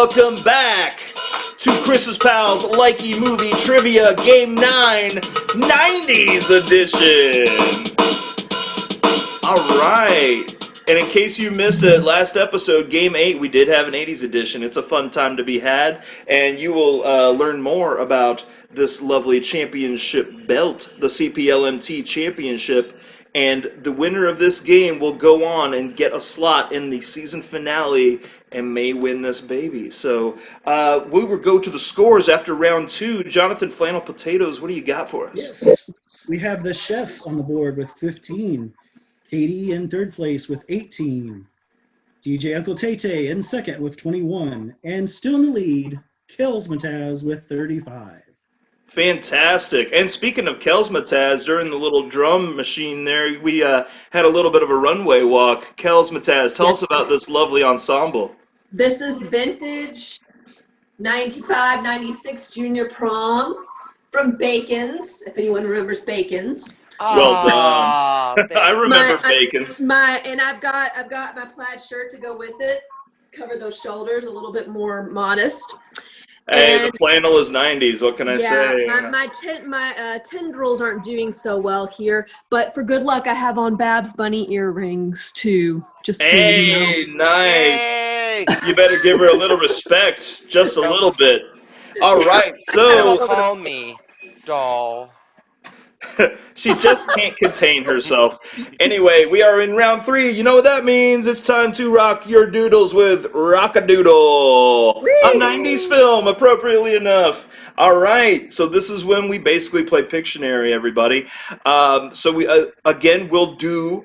welcome back to Chris's Pals Likey Movie Trivia Game 9 90s Edition. Alright, and in case you missed it, last episode, Game 8, we did have an 80s edition. It's a fun time to be had, and you will learn more about this lovely championship belt, the CPLMT Championship, and the winner of this game will go on and get a slot in the season finale and may win this baby. So we will go to the scores after round 2. Jonathan Flannel Potatoes, what do you got for us? Yes, we have the chef on the board with 15. Katie in third place with 18. DJ Uncle Tay in second with 21. And still in the lead, Kels Mataz with 35. Fantastic. And speaking of Kels Mataz, during the little drum machine there, we had a little bit of a runway walk. Kels Mataz, tell us about this lovely ensemble. This is vintage 95, 96 junior prom from Bacon's, if anyone remembers Bacon's. Well done. I remember Bacon's. And I've got my plaid shirt to go with it. Cover those shoulders, a little bit more modest. Hey, the flannel is 90s. What can I say? My tendrils aren't doing so well here, but for good luck, I have on Babs Bunny earrings too. Just to hey, nice. Yay! You better give her a little respect, just a little bit. All right, so Don't call me doll. she just can't contain herself. Anyway, we are in round 3. You know what that means? It's time to rock your doodles with Rock-a-Doodle, a 90s film, appropriately enough. All right, so this is when we basically play Pictionary, everybody. So we again, we'll do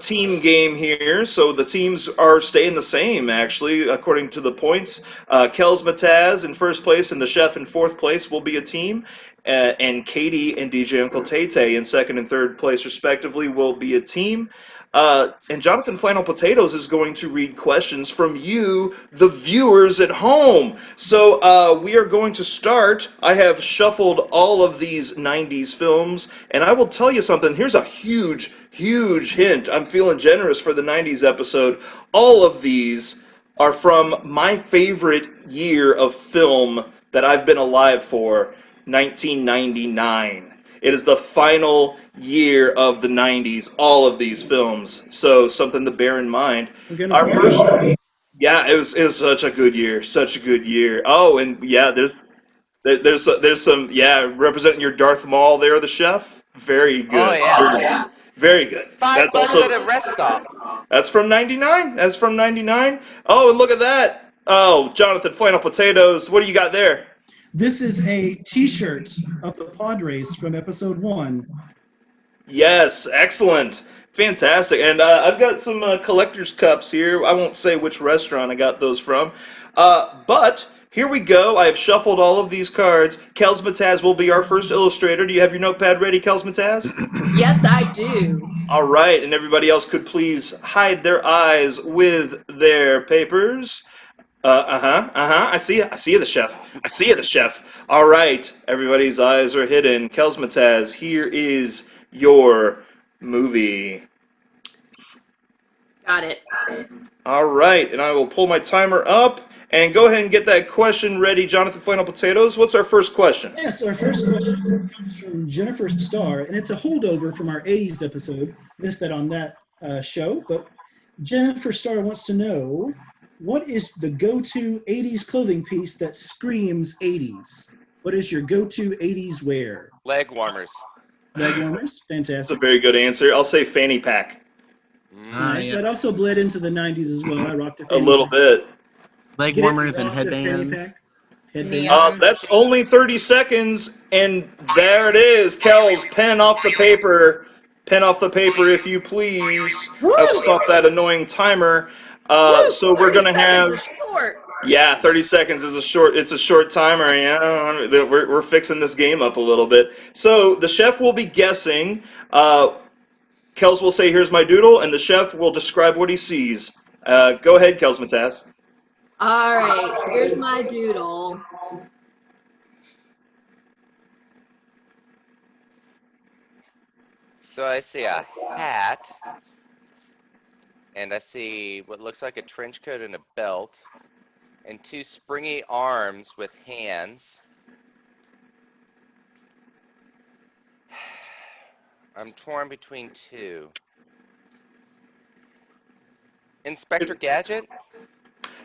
team game here. So the teams are staying the same, actually, according to the points. Kels Mataz in first place and the chef in fourth place will be a team. And Katie and DJ Uncle Tay in second and third place, respectively, will be a team. And Jonathan Flannel Potatoes is going to read questions from you, the viewers at home. So we are going to start. I have shuffled all of these 90s films, and I will tell you something. Here's a huge hint. I'm feeling generous for the 90s episode. All of these are from my favorite year of film that I've been alive for, 1999. It is the final year of the 90s, all of these films. So something to bear in mind. Our first, yeah, it was such a good year, such a good year. Oh, and yeah, there's some, yeah, representing your Darth Maul there, the chef. Very good. Oh, yeah. Very good. Five bucks at a rest stop. That's from 99. That's from 99. Oh, and look at that. Oh, Jonathan Flannel Potatoes, what do you got there? This is a t-shirt of the pod race from episode 1. Yes, excellent. Fantastic. And I've got some collector's cups here. I won't say which restaurant I got those from. But here we go. I have shuffled all of these cards. Kels Mataz will be our first illustrator. Do you have your notepad ready, Kels Mataz? Yes, I do. All right. And everybody else could please hide their eyes with their papers. I see you. I see you, the chef. I see you, the chef. All right. Everybody's eyes are hidden. Kels Mataz, here is your movie. Got it. All right. And I will pull my timer up and go ahead and get that question ready. Jonathan Flannel Potatoes, what's our first question? Yes, our first question comes from Jennifer Starr, and it's a holdover from our 80s episode. Missed that on that show, but Jennifer Starr wants to know, what is the go-to 80s clothing piece that screams 80s? What is your go-to 80s wear? Leg warmers. Leg warmers? That's a Fantastic. very good answer. I'll say fanny pack. Nice. Yeah. That also bled into the 90s as well. I rocked A little bit. Leg Get it? warmers and Rocked a fanny headbands. pack? Headbands. That's only 30 seconds, and there it is. Kels, pen off the paper. Pen off the paper, if you please. I'll stop that annoying timer. So we're gonna have, yeah, 30 seconds is it's a short timer. Yeah, we're fixing this game up a little bit. So the chef will be guessing. Kels will say, "Here's my doodle," and the chef will describe what he sees. Go ahead, Kels Mataz. All right, here's my doodle. So I see a hat, and I see what looks like a trench coat and a belt. and two springy arms with hands. I'm torn between two. Inspector Gadget?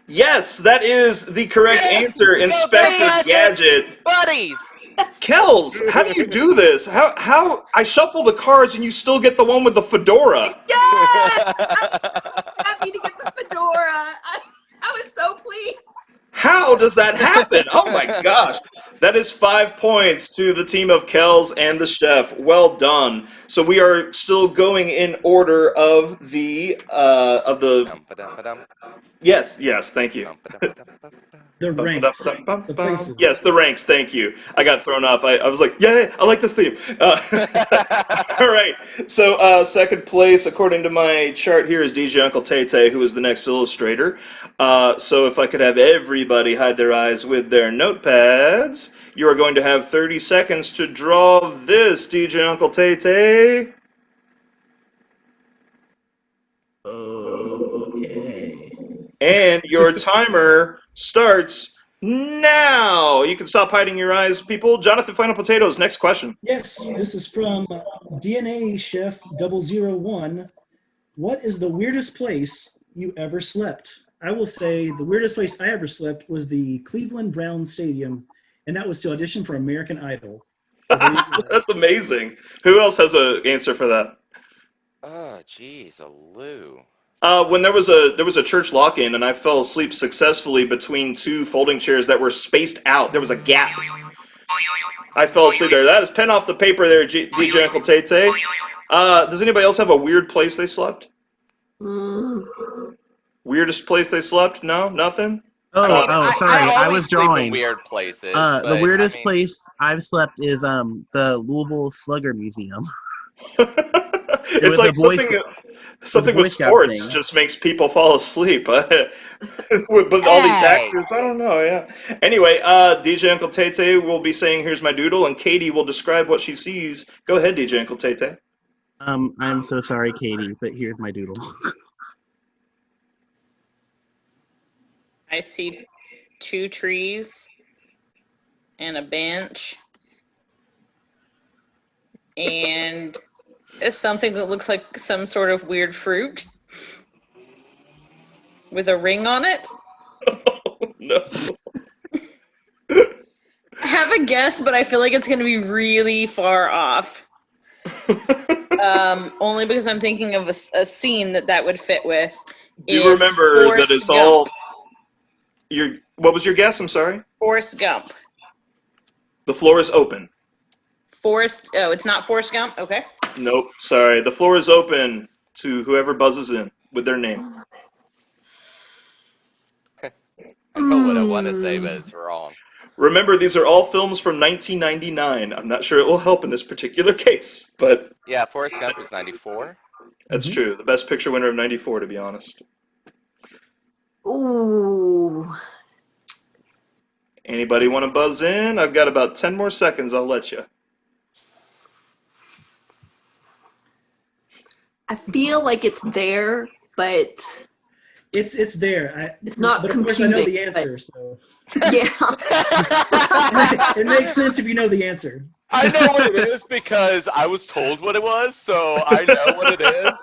Yes, that is the correct answer, Inspector Gadget. Buddies! Kells, how do you do this? How I shuffle the cards and you still get the one with the fedora? Yes! Happy to get the fedora. I was so pleased. How does that happen? Oh my gosh. That is 5 points to the team of Kells and the chef. Well done. So we are still going in order of the Dum-ba-dum-ba-dum. yes, thank you. Dum-ba-dum-ba-dum-ba-dum. The ranks. The places. Yes, the ranks. Thank you. I got thrown off. I was like, yeah, I like this theme. All right. So second place, according to my chart here, is DJ Uncle Tay Tay, who is the next illustrator. So if I could have everybody hide their eyes with their notepads, you are going to have 30 seconds to draw this, DJ Uncle Tay Tay. Okay. And your timer starts now. You can stop hiding your eyes, people. Jonathan Final Potatoes, next question. Yes, this is from DNA Chef 001. What is the weirdest place you ever slept? I will say the weirdest place I ever slept was the Cleveland Browns Stadium, and that was to audition for American Idol. So there you go. That's amazing. Who else has an answer for that? Oh, jeez, a Lou. When there was a church lock-in, and I fell asleep successfully between two folding chairs that were spaced out. There was a gap. I fell asleep there. That is pen off the paper there, DJ Uncle Tay Tay. Does anybody else have a weird place they slept? Weirdest place they slept? No, nothing. Sorry. I always was sleep in drawing. weird places. The but, weirdest I mean, place I've slept is the Louisville Slugger Museum. It's was like a Boy something Boy with Scout sports thing. just makes people fall asleep. But all these Hey! actors, I don't know. Yeah. Anyway, DJ Uncle Tay Tay will be saying, "Here's my doodle," and Katie will describe what she sees. Go ahead, DJ Uncle Tay Tay. I'm so sorry, Katie, but here's my doodle. I see 2 trees and a bench and something that looks like some sort of weird fruit with a ring on it. Oh, no. I have a guess, but I feel like it's going to be really far off. Only because I'm thinking of a scene that would fit with. Do you remember Forrest that it's Gump. all your? What was your guess? I'm sorry. Forrest Gump. The floor is open. Oh, it's not Forrest Gump? Okay. Nope. Sorry. The floor is open to whoever buzzes in with their name. I know what I want to say, but it's wrong. Remember, these are all films from 1999. I'm not sure it will help in this particular case, but Yeah, Forrest Gump was 94. that's true. The best picture winner of 94, to be honest. Ooh. Anybody want to buzz in? I've got about 10 more seconds. I'll let you. I feel like it's there, but It's there. It's not but of course I know the computing, answer, so yeah. it makes sense if you know the answer. I know what it is because I was told what it was, so I know what it is.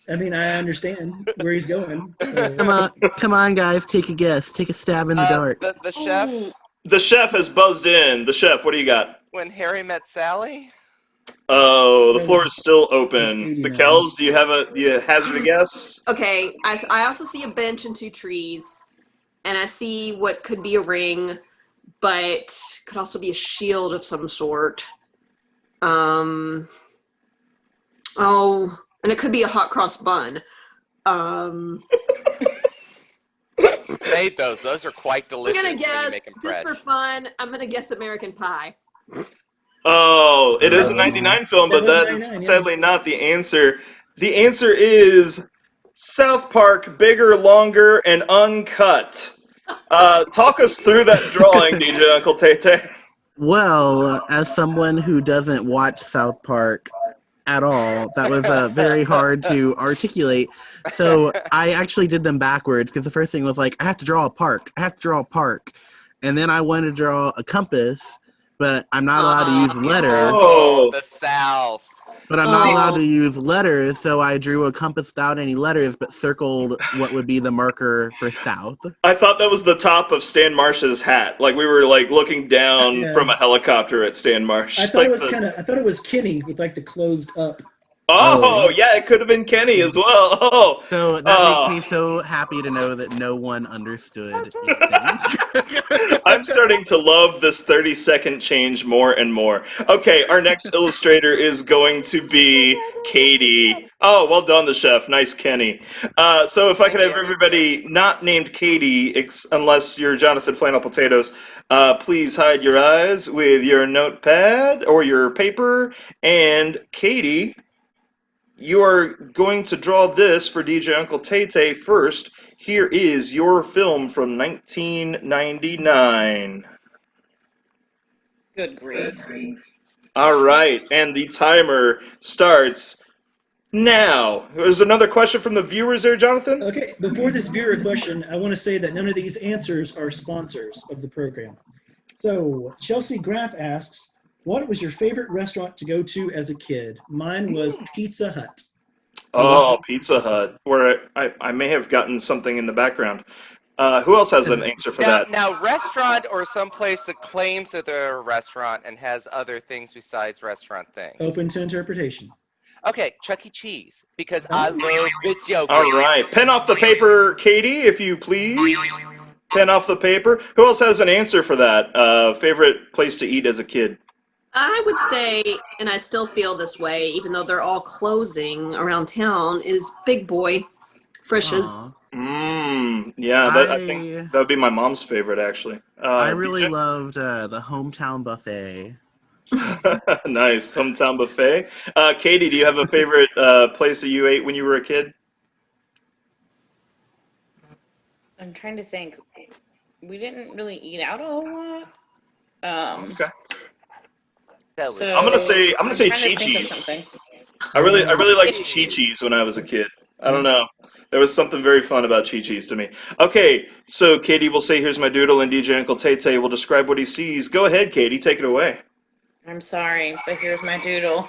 I mean, I understand where he's going. So. Come on, guys, take a guess. Take a stab in the dark. The chef, Ooh. The chef has buzzed in. The chef, what do you got? when Harry met Sally. Oh, the That floor was- is still was open. 89. The Kells, do you hazard a guess? Okay, I also see a bench and 2 trees, and I see what could be a ring, but could also be a shield of some sort. Oh, and it could be a hot cross bun. Made those. Those are quite I'm delicious. gonna when you guess, make them just fresh. for fun, I'm gonna guess American Pie. Oh, it is a 99 film, but That was that is 99, yeah. sadly not the answer. The answer is South Park, bigger, longer, and uncut. Talk us through that drawing, DJ Uncle Tay Tay. Well, as someone who doesn't watch South Park at all. That was very hard to articulate. So I actually did them backwards because the first thing was like, I have to draw a park. I have to draw a park. And then I wanted to draw a compass, but I'm not allowed to use letters. Oh. The South. But I'm not allowed to use letters, so I drew a compass without any letters, but circled what would be the marker for south. I thought that was the top of Stan Marsh's hat. Like we were like looking down from a helicopter at Stan Marsh. I thought it was I thought it was Kenny with like the closed up. Oh, yeah, it could have been Kenny as well. Oh. So that makes me so happy to know that no one understood anything. I'm starting to love this 30-second change more and more. Okay, our next illustrator is going to be Katie. Oh, well done, the chef. Nice, Kenny. So if I could have everybody not named Katie, unless you're Jonathan Flannel Potatoes, please hide your eyes with your notepad or your paper. And Katie, you are going to draw this for DJ Uncle Tay first. Here is your film from 1999. Good grief. All right, and the timer starts now. There's another question from the viewers there, Jonathan? Okay, before this viewer question, I want to say that none of these answers are sponsors of the program. So, Chelsea Graff asks, what was your favorite restaurant to go to as a kid? Mine was Pizza Hut. Oh, Pizza Hut, where I may have gotten something in the background. Who else has an answer for that? Now, restaurant or someplace that claims that they're a restaurant and has other things besides restaurant things. Open to interpretation. Okay, Chuck E. Cheese, because I love video games. All right, pen off the paper, Katie, if you please. Pen off the paper. Who else has an answer for that? Favorite place to eat as a kid? I would say, and I still feel this way, even though they're all closing around town, is Big Boy Frisch's. Yeah, I think that would be my mom's favorite, actually. I really loved the Hometown Buffet. Nice, Hometown Buffet. Katie, do you have a favorite place that you ate when you were a kid? I'm trying to think. We didn't really eat out a whole lot. Okay. So I'm gonna say trying to think of Chi-Chi's. something. I really liked Chi-Chi's when I was a kid. I don't know. There was something very fun about Chi-Chi's to me. Okay, so Katie will say, here's my doodle, and DJ Uncle Tay will describe what he sees. Go ahead, Katie, take it away. I'm sorry, but here's my doodle.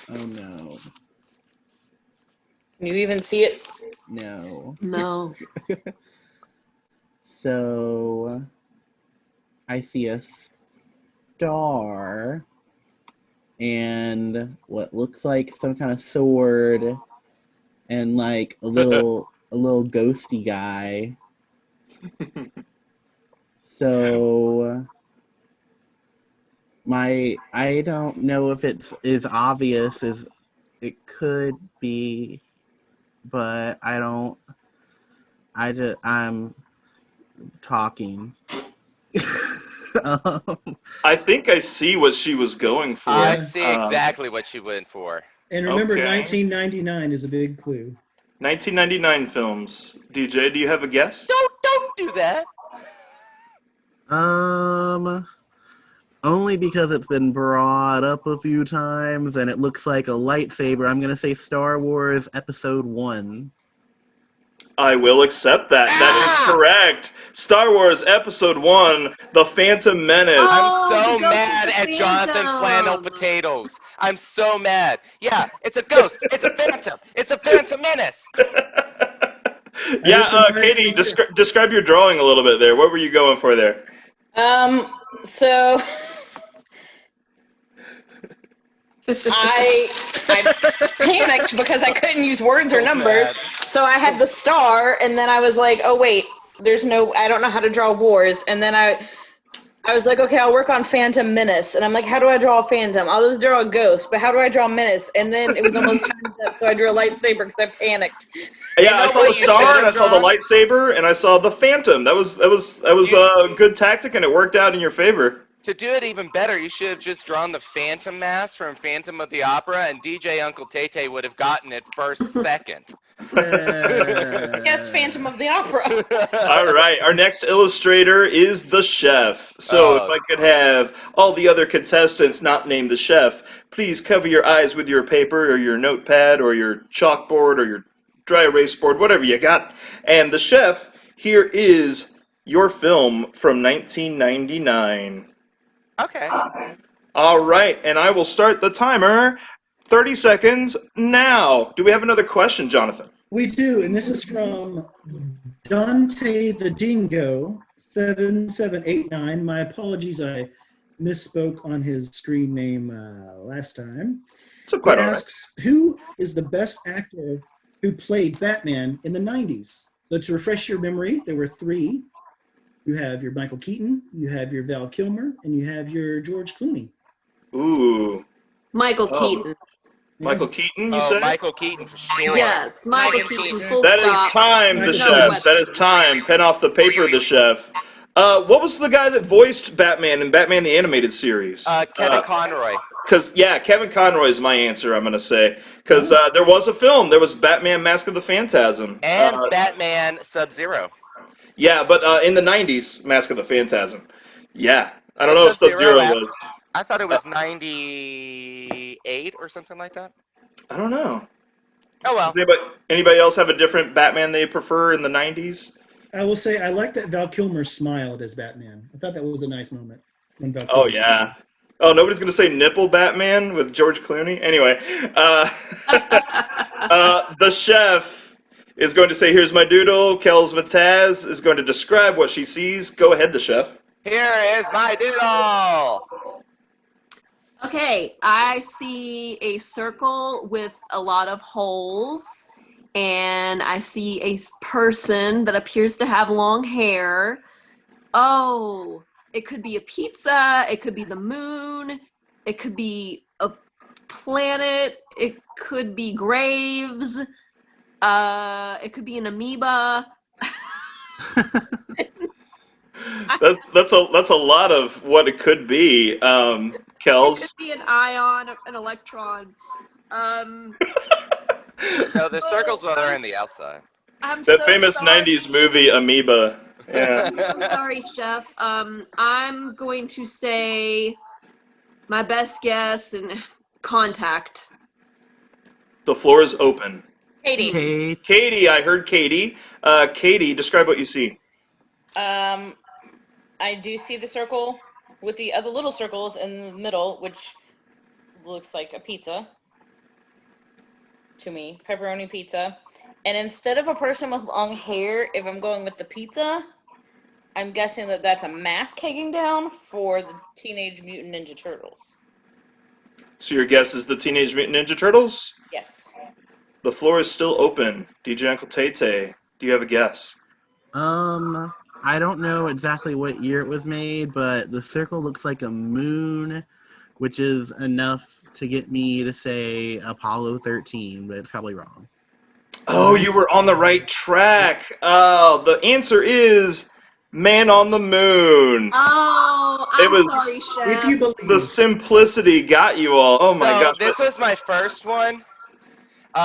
Oh no. Can you even see it? No. No. So I see a star and what looks like some kind of sword and like a little ghosty guy. So I don't know if it's as obvious as it could be, but I'm talking. I think I see what she was going for. I see exactly what she went for. And remember, Okay. 1999 is a big clue. 1999 films. DJ, do you have a guess? Don't do that. Only because it's been brought up a few times and it looks like a lightsaber. I'm gonna say Star Wars Episode 1. I will accept that. That is correct. Star Wars Episode 1, The Phantom Menace. Oh, I'm the so ghost mad is the at Jonathan Phantom. Flannel Potatoes. I'm so mad. Yeah, it's a ghost. It's a phantom. It's a Phantom Menace. Yeah, Katie, describe your drawing a little bit there. What were you going for there? So I panicked because I couldn't use words or numbers. So I had the star, and then I was like, oh wait, I don't know how to draw wars. And then I was like, okay, I'll work on Phantom Menace. And I'm like, how do I draw a phantom? I'll just draw a ghost, but how do I draw Menace? And then it was almost timed up, so I drew a lightsaber because I panicked. Yeah, I saw the star and I saw the lightsaber and I saw the phantom. That was a good tactic and it worked out in your favor. To do it even better, you should have just drawn the Phantom Mask from Phantom of the Opera, and DJ Uncle Tay would have gotten it first second. Yes, Phantom of the Opera. All right, our next illustrator is the chef. So if Oh. I could have all the other contestants not named the chef, please cover your eyes with your paper or your notepad or your chalkboard or your dry erase board, whatever you got. And the chef, here is your film from 1999. Okay. All right, and I will start the timer. 30 seconds now. Do we have another question, Jonathan? We do, and this is from Dante the Dingo 7789. My apologies, I misspoke on his screen name last time. So He quite all right. asks, who is the best actor who played Batman in the 90s? So to refresh your memory, there were three. You have your Michael Keaton, you have your Val Kilmer, and you have your George Clooney. Ooh, Michael Oh. Keaton. Michael Keaton, you Oh, said? Michael Keaton for sure. Yes, Michael Michael Keaton. Keaton. Full That stop. is time, the No chef. question. That is time. Pen off the paper, the chef. What was the guy that voiced Batman in Batman the Animated Series? Kevin Conroy. Kevin Conroy is my answer, I'm going to say. Because there was a film. There was Batman Mask of the Phantasm. And Batman Sub-Zero. Yeah, but in the 90s, Mask of the Phantasm. Yeah. I don't But know if Sub-Zero Sub-Zero was. I thought it was 98 or something like that. I don't know. Oh, well. Does anybody else have a different Batman they prefer in the 90s? I will say I like that Val Kilmer smiled as Batman. I thought that was a nice moment when Val Oh, Kilmer yeah. Oh, nobody's going to say nipple Batman with George Clooney? Anyway, the chef is going to say, here's my doodle. Kels Mataz is going to describe what she sees. Go ahead, the chef. Here is my doodle. Okay, I see a circle with a lot of holes, and I see a person that appears to have long hair. Oh, it could be a pizza, it could be the moon, it could be a planet, it could be graves, it could be an amoeba. That's a lot of what it could be. It could Kels. be an ion, an electron. No, the circles are on the outside. I'm That so famous sorry. 90s movie Amoeba. Yeah. I'm so sorry, Chef. I'm going to say my best guess and contact. The floor is open. Katie. Kate. Katie, I heard Katie. Katie, describe what you see. I do see the circle with the other little circles in the middle, which looks like a pizza to me, pepperoni pizza. And instead of a person with long hair, if I'm going with the pizza, I'm guessing that that's a mask hanging down for the Teenage Mutant Ninja Turtles. So your guess is the Teenage Mutant Ninja Turtles? Yes. The floor is still open. DJ Uncle Tay, do you have a guess? I don't know exactly what year it was made, but the circle looks like a moon, which is enough to get me to say Apollo 13, but it's probably wrong. Oh, you were on the right track. Oh, the answer is Man on the Moon. Oh, It I'm was- sorry, If you Chef. believe. The simplicity got you all. Oh my So gosh. this was my first one.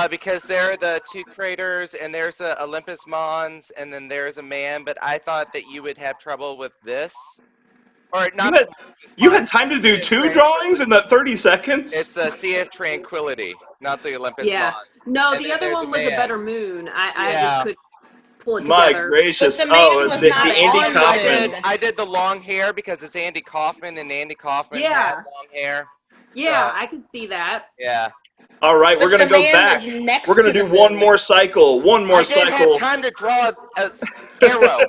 Because there are the two craters, and there's a Olympus Mons, and then there's a man. But I thought that you would have trouble with this, or not. You had time to do two drawings in that 30 seconds? It's the Sea of Tranquility, not the Olympus Yeah. Mons. No, And the then other there's one a was a man. better moon. I Yeah. just couldn't pull it My together. gracious. But the man Oh, was the not Andy on the Kaufman. moon. I did the long hair because it's Andy Kaufman, and Andy Kaufman Yeah. had long hair. Yeah, So- I could see that. Yeah. All right, we're But going to the go man back. was next We're going to to do the one moon. more cycle. One more I didn't cycle. have time to draw a arrow.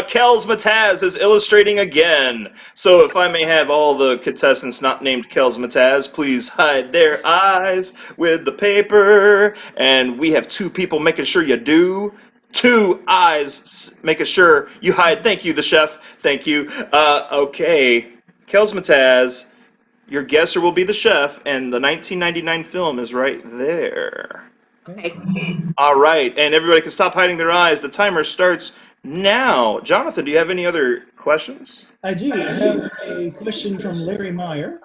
Kels Mataz is illustrating again. So if I may have all the contestants not named Kels Mataz, please hide their eyes with the paper. And we have two people making sure you do. Two eyes making sure you hide. Thank you, the chef. Thank you. Okay. Kels Mataz, your guesser will be the chef, and the 1999 film is right there. Okay. All right, and everybody can stop hiding their eyes. The timer starts now. Jonathan, do you have any other questions? I do. I have a question from Larry Meyer.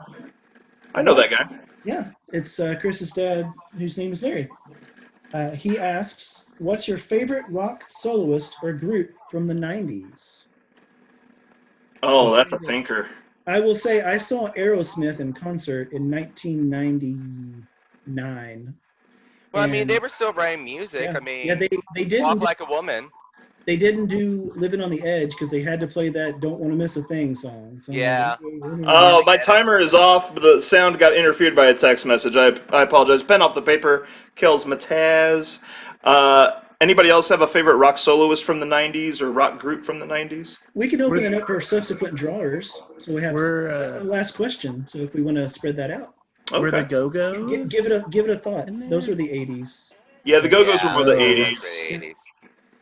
I know that guy. Yeah, it's Chris's dad, whose name is Larry. He asks, "What's your favorite rock soloist or group from the '90s?" Oh, that's a thinker. I will say I saw Aerosmith in concert in 1999. Well, I mean, And they were still writing music. yeah, I mean, yeah, they Walk didn't Like a Woman. they didn't do "Living on the Edge" because they had to play that "Don't Want to Miss a Thing" song. So I'm Yeah. like, okay, Oh, my get it. timer is off. The sound got interfered by a text message. I apologize. Pen off the paper. Kills Mataz. Anybody else have a favorite rock soloist from the 90s or rock group from the 90s? we can open it up for subsequent drawers. So we have that's the We're last question. So if we want to spread that out, we're the Okay. Go-Go's. give it a thought. In there? Those were the '80s. Yeah, the Go-Go's were more the those were 80s. the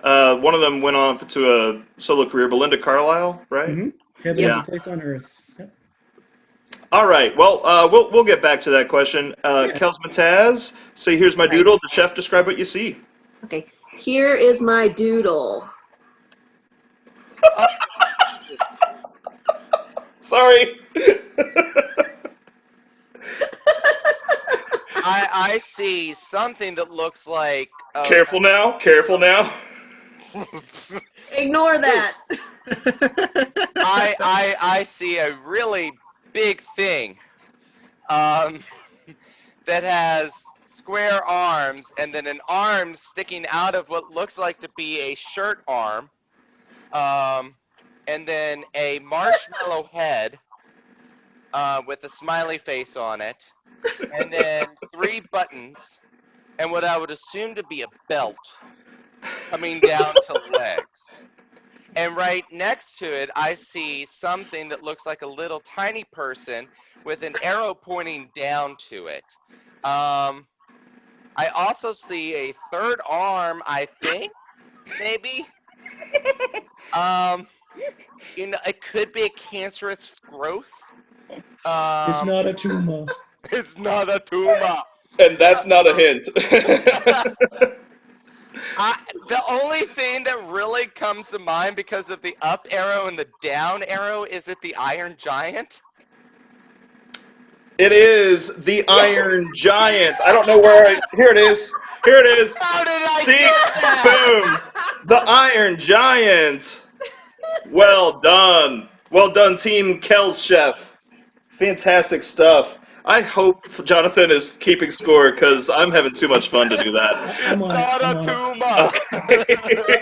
80s. One of them went on to a solo career, Belinda Carlisle, right? Mm-hmm. Heaven Yeah. is a place on earth. Yep. All right. Well, we'll get back to that question. Kels Mataz, say, here's my doodle. The chef, describe what you see. Okay, here is my doodle. Sorry. I see something that looks like. Careful now. Careful now. Ignore that. I see a really big thing that has square arms and then an arm sticking out of what looks like to be a shirt arm, and then a marshmallow head with a smiley face on it, and then 3 buttons, and what I would assume to be a belt coming down to legs. And right next to it, I see something that looks like a little tiny person with an arrow pointing down to it. I also see a 3rd arm, I think, maybe. It could be a cancerous growth. It's not a tumor. It's not a tumor. And that's not a hint. The only thing that really comes to mind because of the up arrow and the down arrow is it the Iron Giant? It is the Iron Giant. I don't know where here it is. Here it is. How did I See? get that? Boom. The Iron Giant. Well done. Well done, Team Kel's Chef. Fantastic stuff. I hope Jonathan is keeping score because I'm having too much fun to do that. I'm on Not it. a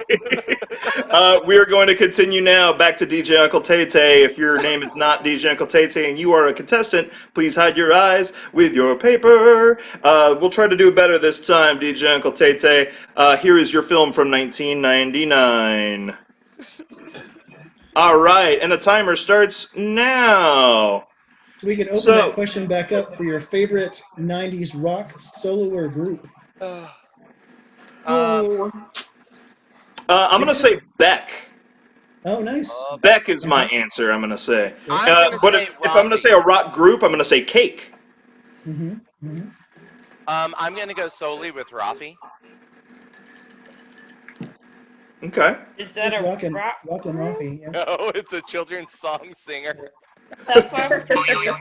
tumor. We are going to continue now back to DJ Uncle Tay Tay. If your name is not DJ Uncle Tay Tay and you are a contestant, please hide your eyes with your paper. We'll try to do better this time, DJ Uncle Tay Tay. Here is your film from 1999. All right, and the timer starts now. So we can open that question back up for your favorite '90s rock solo or group. Oh. I'm going to say Beck. Oh, nice. Beck is my answer, I'm going to say. I'm gonna But say if I'm going to say a rock group, I'm going to say Cake. Mm-hmm. Mm-hmm. I'm gonna go solely with Rafi. Okay. Is that a Rockin' rock? Rafi. Yeah. No, it's a children's song singer. That's why I was confused.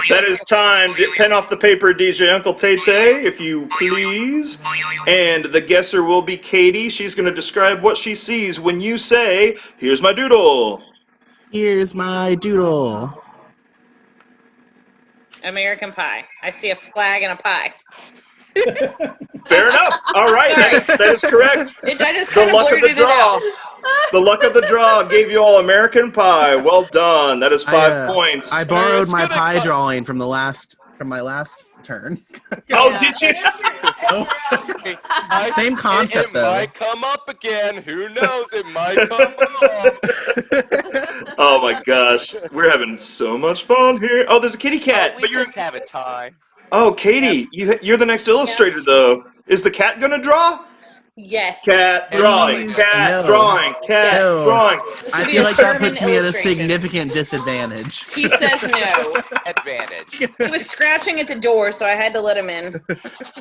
That is time. Pen off the paper, DJ Uncle Tay Tay, if you please. And the guesser will be Katie. She's going to describe what she sees when you say, here's my doodle. Here's my doodle. American Pie. I see a flag and a pie. Fair enough. All right, that is correct. I just The kind of luck of the blurted it out. draw. The luck of the draw gave you all American Pie. Well done. That is 5 points. I borrowed It's my gonna pie cut- drawing from my last turn. Oh, Yeah. did you? Same concept, it though. might come up again. Who knows? It might come up. Oh my gosh, we're having so much fun here. Oh, there's a kitty cat. We But you're. just have a time. Oh, Katie, you're the next illustrator though. Is the cat gonna draw? Yes. Cat drawing. Please, Cat no. drawing. Cat No. drawing. This I would be feel a like that Sherman puts me at a illustration. significant disadvantage. He says no. Advantage. He was scratching at the door, so I had to let him in.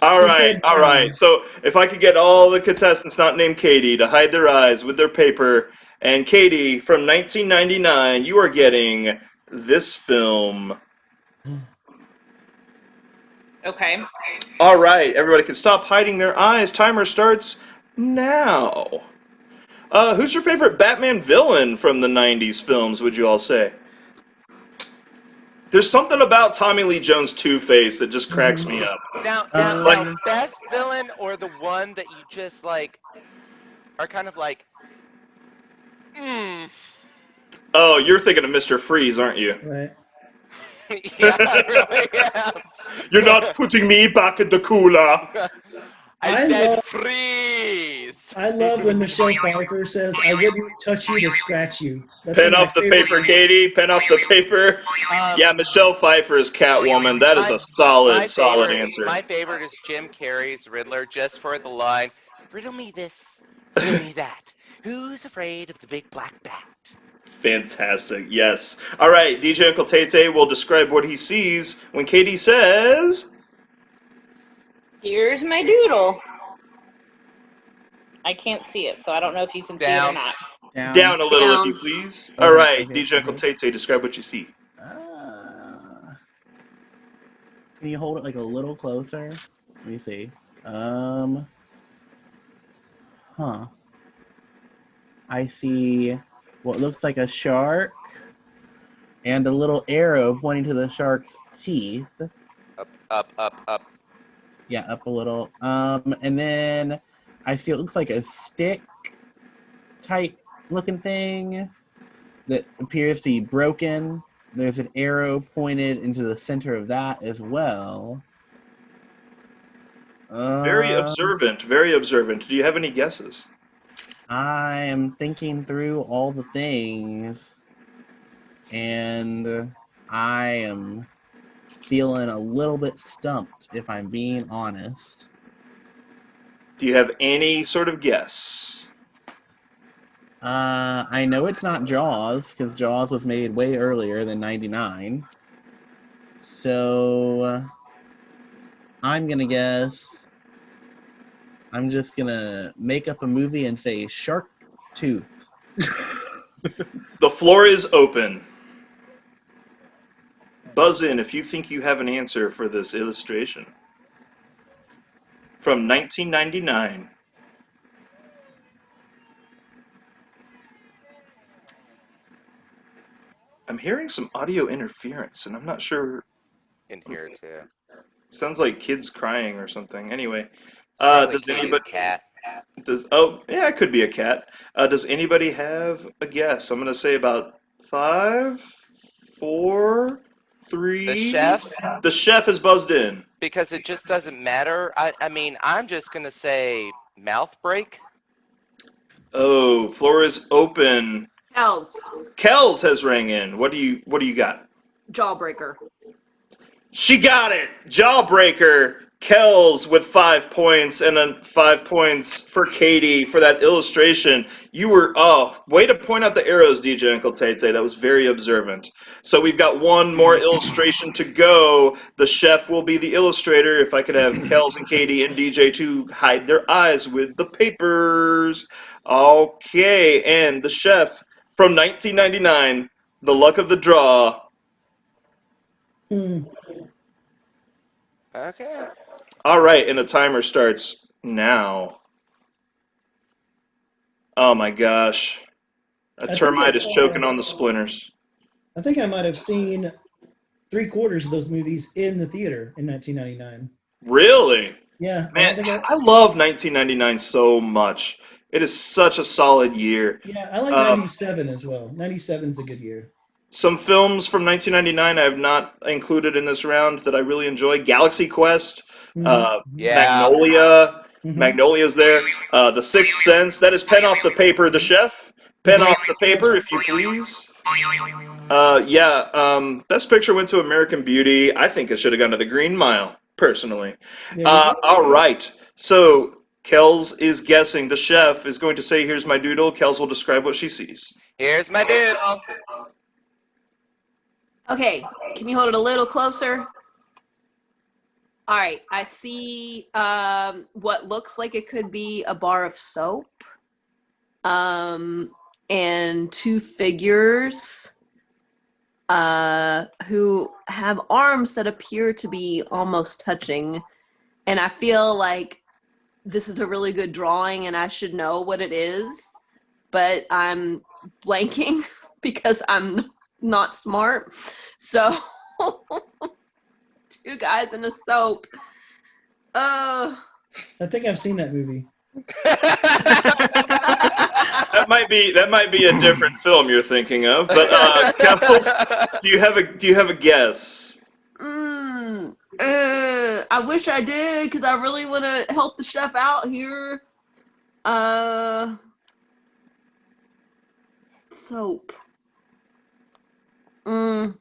All He right, said, all right. So if I could get all the contestants not named Katie to hide their eyes with their paper And Katie, from 1999, you are getting this film. Okay. All right, everybody can stop hiding their eyes. Timer starts now. Who's your favorite Batman villain from the 90s films, would you all say? There's something about Tommy Lee Jones' Two-Face that just cracks me up. Now, best villain or the one that you just like are kind of like, mm. Oh, you're thinking of Mr. Freeze, aren't you? Right. Yeah, I really am. You're not putting me back in the cooler. I I said love freeze. I love when Michelle Pfeiffer says, "I wouldn't touch you to scratch you." That's Pen one of my off the favorite paper, movies. Katie. Pen off the paper. Yeah, Michelle Pfeiffer is Catwoman. That is my a solid, my solid favorite answer. my favorite is Jim Carrey's Riddler, just for the line, riddle me this, riddle me that. Who's afraid of the big black bat? Fantastic. Yes. All right, DJ Uncle Tate will describe what he sees when Katie says. Here's my doodle. I can't see it, so I don't know if you can see it or Down. not. Down a little, if you Down. please. Okay, All right, okay, DJ Uncle Tate, describe what you see. Can you hold it like a little closer? Let me see. I see what looks like a shark and a little arrow pointing to the shark's teeth. Up. Yeah, up a little. And then I see what looks like a stick type looking thing that appears to be broken. There's an arrow pointed into the center of that as well. Very observant, very observant. Do you have any guesses? I am thinking through all the things, and I am feeling a little bit stumped, if I'm being honest. Do you have any sort of guess? I know it's not Jaws, because Jaws was made way earlier than 99. So I'm going to guess. I'm just going to make up a movie and say Shark Tooth. The floor is open. Buzz in if you think you have an answer for this illustration. From 1999. I'm hearing some audio interference, and I'm not sure. In here too. Sounds like kids crying or something. Anyway, It's probably does Katie's anybody? cat. Oh, yeah, it could be a cat. Does anybody have a guess? I'm gonna say about 5, 4, 3. The chef, The chef is buzzed in. because it just doesn't matter. I mean, I'm just gonna say mouth break. Oh, floor is open. Hells. Kells has rang in. What do you got? Jawbreaker. She got it. Jawbreaker. Kells with 5 points, and then 5 points for Katie for that illustration. You were way to point out the arrows, DJ Uncle Tate. That was very observant. So we've got one more illustration to go. The chef will be the illustrator. If I could have Kells and Katie and DJ to hide their eyes with the papers. Okay, and the chef from 1999, the luck of the draw. Okay. All right, and the timer starts now. Oh my gosh. A I think I termite is saw. choking on the splinters. I think I might have seen 3/4 of those movies in the theater in 1999. Really? Yeah, I don't Man, think I love 1999 so much. It is such a solid year. Yeah, I like Um, 97 as well. 97's a good year. some films from 1999 I have not included in this round that I really enjoy. Galaxy Quest, Yeah. Magnolia. Mm-hmm. Magnolia's there. The Sixth Sense. That is pen off the paper, the chef. Pen off the paper, if you please. Best Picture went to American Beauty. I think it should have gone to The Green Mile, personally. There you go. All right. So, Kells is guessing. The chef is going to say, here's my doodle. Kells will describe what she sees. Here's my doodle. Okay, can you hold it a little closer? All right, I see what looks like it could be a bar of soap. and two figures who have arms that appear to be almost touching. And I feel like this is a really good drawing and I should know what it is, but I'm blanking because I'm not smart. So two guys in a soap. I think I've seen that movie. That might be a different film you're thinking of. But Kels, do you have a guess? I wish I did because I really want to help the chef out here. Soap. I'm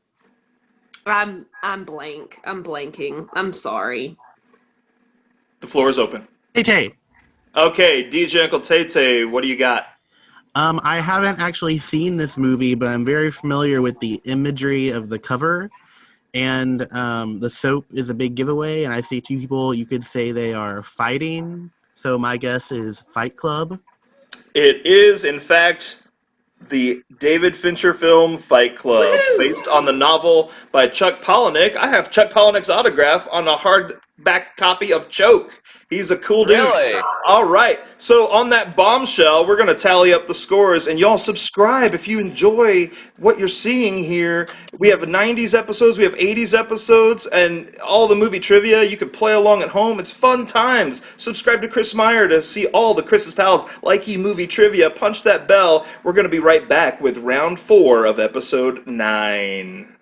blank. I'm blanking. I'm sorry. The floor is open. Tay. Okay, DJ Uncle Tay, what do you got? I haven't actually seen this movie, but I'm very familiar with the imagery of the cover. And the soap is a big giveaway. And I see two people, you could say they are fighting. So my guess is Fight Club. It is, in fact, the David Fincher film Fight Club, Woohoo! based on the novel by Chuck Palahniuk. I have Chuck Palahniuk's autograph on a hardback copy of Choke. He's a cool dude. Really? All right. So on that bombshell, we're going to tally up the scores, and y'all subscribe if you enjoy what you're seeing here. We have 90s episodes, we have 80s episodes, and all the movie trivia. You can play along at home. It's fun times. Subscribe to Chris Meyer to see all the Chris's Pals Likey Movie trivia. Punch that bell. We're going to be right back with round 4 of episode 9.